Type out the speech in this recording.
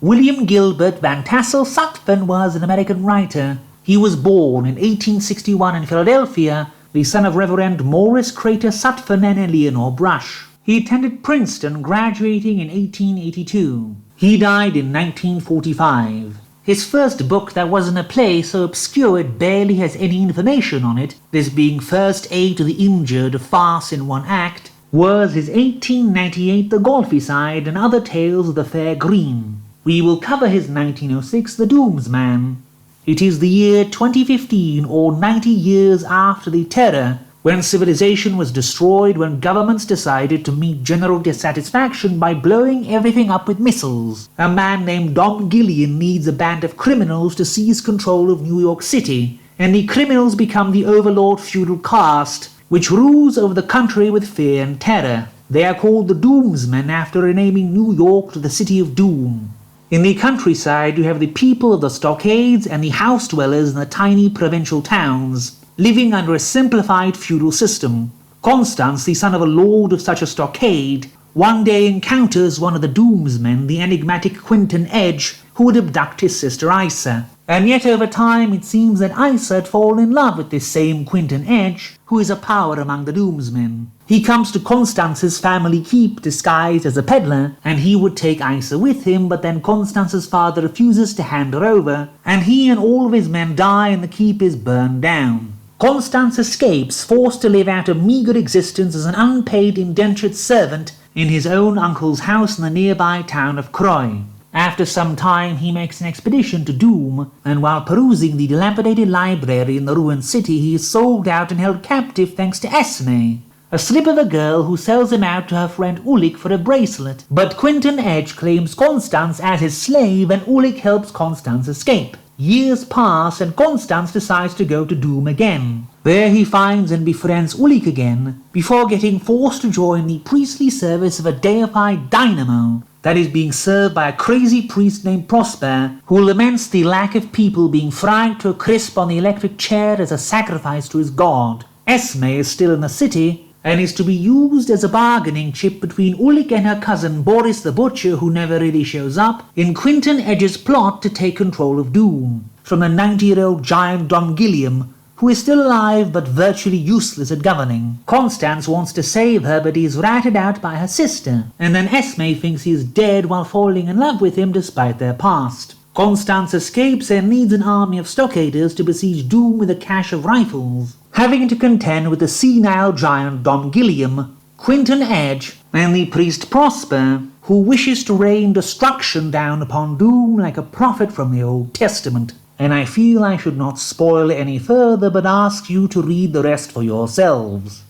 William Gilbert van Tassel Sutphen was an American writer. He was born in 1861 in Philadelphia, the son of Reverend Morris Crater Sutphen and Eleanor Brush. He attended Princeton, graduating in 1882. He died in 1945. His first book that wasn't a play so obscure it barely has any information on it, this being First Aid to the Injured, a farce in one act, was his 1898 The Golficide and Other Tales of the Fair Green. We will cover his 1906 The Doomsman. It is the year 2015, or 90 years after the Terror, when civilization was destroyed when governments decided to meet general dissatisfaction by blowing everything up with missiles. A man named Dom Gillian leads a band of criminals to seize control of New York City, and the criminals become the overlord feudal caste, which rules over the country with fear and terror. They are called the Doomsmen after renaming New York to the City of Doom. In the countryside, you have the people of the stockades and the house dwellers in the tiny provincial towns, living under a simplified feudal system. Constance, the son of a lord of such a stockade, one day encounters one of the Doomsmen, the enigmatic Quentin Edge, who would abduct his sister Isa. And yet over time it seems that Isa had fallen in love with this same Quentin Edge, who is a power among the Doomsmen. He comes to Constance's family keep disguised as a peddler, and he would take Isa with him, but then Constance's father refuses to hand her over, and he and all of his men die and the keep is burned down. Constance escapes, forced to live out a meagre existence as an unpaid indentured servant in his own uncle's house in the nearby town of Croy. After some time he makes an expedition to Doom, and while perusing the dilapidated library in the ruined city he is sold out and held captive thanks to Esme, a slip of a girl who sells him out to her friend Ulik for a bracelet. But Quentin Edge claims Constance as his slave and Ulik helps Constance escape. Years pass and Constance decides to go to Doom again. There he finds and befriends Ulik again, before getting forced to join the priestly service of a deified dynamo that is being served by a crazy priest named Prosper, who laments the lack of people being fried to a crisp on the electric chair as a sacrifice to his god. Esme is still in the city, and is to be used as a bargaining chip between Ulik and her cousin Boris the Butcher, who never really shows up, in Quentin Edge's plot to take control of Doom, from the 90-year-old giant Dom Gilliam, who is still alive but virtually useless at governing. Constance wants to save her, but he is ratted out by her sister, and then Esme thinks he is dead while falling in love with him despite their past. Constance escapes and leads an army of stockaders to besiege Doom with a cache of rifles, having to contend with the senile giant Dom Gilliam, Quentin Edge, and the priest Prosper, who wishes to rain destruction down upon Doom like a prophet from the Old Testament. And I feel I should not spoil any further but ask you to read the rest for yourselves.